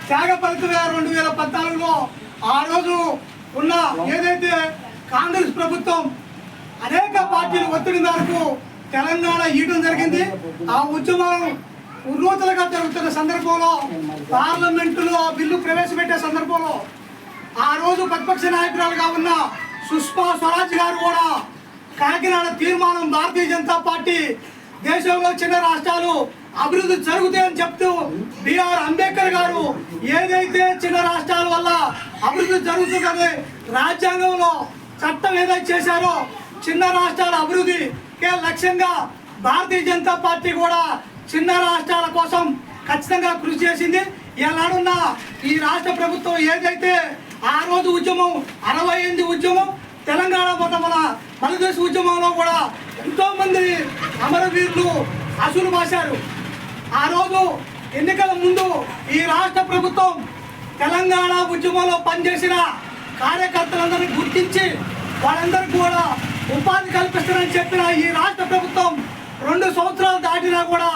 త్యాగ ఫలితమే 2014లో ఆ రోజు ఉన్న ఏదైతే కాంగ్రెస్ ప్రభుత్వం అనేక పార్టీలు ఒత్తిడి మేరకు తెలంగాణ ఇవ్వడం జరిగింది. ఆ ఉద్యమం ఉర్రూతలుగా జరుగుతున్న సందర్భంలో పార్లమెంటులో ఆ బిల్లు ప్రవేశపెట్టే సందర్భంలో ఆ రోజు ప్రతిపక్ష నాయకురాలుగా ఉన్న సుష్మా స్వరాజ్ గారు కూడా కాకినాడ తీర్మానం భారతీయ జనతా పార్టీ దేశంలో చిన్న రాష్ట్రాలు అభివృద్ధి జరుగుతాయని చెప్తూ బిఆర్ అంబేద్కర్ గారు ఏదైతే చిన్న రాష్ట్రాల వల్ల అభివృద్ధి జరుగుతుందని రాజ్యాంగంలో చట్టం ఏదైతే చేశారో చిన్న రాష్ట్రాల అభివృద్ధికే లక్ష్యంగా భారతీయ జనతా పార్టీ కూడా చిన్న రాష్ట్రాల కోసం ఖచ్చితంగా కృషి చేసింది. ఈనాడున్న ఈ రాష్ట్ర ప్రభుత్వం ఏదైతే ఆ రోజు ఉద్యమం 68 ఉద్యమం తెలంగాణ మన మలదేశ ఉద్యమంలో కూడా ఎంతోమంది అమరవీరులు అసులు బాశారు. ఆ రోజు ఎన్నికల ముందు ఈ రాష్ట్ర ప్రభుత్వం తెలంగాణ ఉద్యమంలో పనిచేసిన కార్యకర్తలందరినీ గుర్తించి వాళ్ళందరికీ కూడా ఉపాధి కల్పిస్తారని చెప్పిన ఈ రాష్ట్ర ప్రభుత్వం 2 సంవత్సరాలు దాటినా కూడా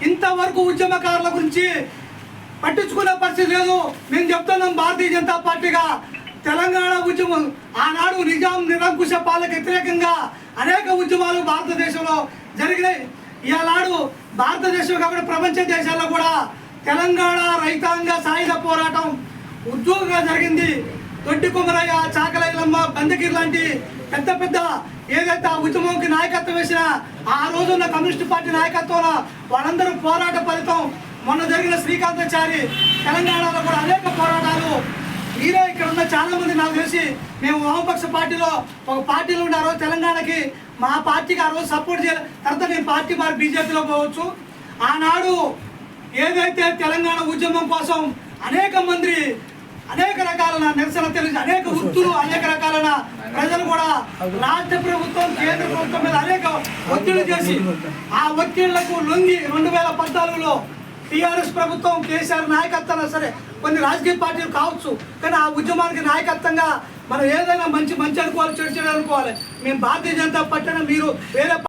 ఇంతవరకు ఉద్యమకారుల గురించి పట్టించుకునే పరిస్థితి లేదు. మేము చెప్తున్నాం భారతీయ జనతా పార్టీగా తెలంగాణ ఉద్యమం ఆనాడు నిజాం నిరంకుశ పాలక వ్యతిరేకంగా అనేక ఉద్యమాలు భారతదేశంలో జరిగినాయి. ఈనాడు భారతదేశం కాకుండా ప్రపంచ దేశాల్లో కూడా తెలంగాణ రైతాంగ సాయుధ పోరాటం ఉద్యోగంగా జరిగింది. దొడ్డి కుమరయ్య, చాకలైలమ్మ, బందకీర్ లాంటి పెద్ద పెద్ద ఏదైతే ఆ ఉద్యమంకి నాయకత్వం వేసిన ఆ రోజున్న కమ్యూనిస్ట్ పార్టీ నాయకత్వంలో వాళ్ళందరూ పోరాట ఫలితం మొన్న జరిగిన శ్రీకాంతాచారి తెలంగాణలో కూడా అనేక పోరాటాలు మీరే ఇక్కడ ఉన్న చాలా మంది నాకు తెలిసి మేము వామపక్ష పార్టీలో ఒక పార్టీలో ఉన్నారో తెలంగాణకి మా పార్టీకి ఆ రోజు సపోర్ట్ చేయాలి. తర్వాత నేను పార్టీ మారి బీజేపీలో పోవచ్చు. ఆనాడు ఏదైతే తెలంగాణ ఉద్యమం కోసం అనేక మంది అనేక రకాలైన నిరసన తెలిసి అనేక వృత్తులు అనేక రకాలైన ప్రజలు కూడా రాష్ట్ర ప్రభుత్వం కేంద్ర ప్రభుత్వం మీద అనేక ఒత్తిళ్లు చేసి ఆ ఒత్తిళ్లకు లొంగి 2014లో టీఆర్ఎస్ ప్రభుత్వం కేసీఆర్ నాయకత్వం సరే కొన్ని రాజకీయ పార్టీలు కావచ్చు, కానీ ఆ ఉద్యమానికి నాయకత్వంగా మనం ఏదైనా మంచి అనుకోవాలి, చెడు అనుకోవాలి. మేము భారతీయ జనతా పార్టీ మీరు వేరే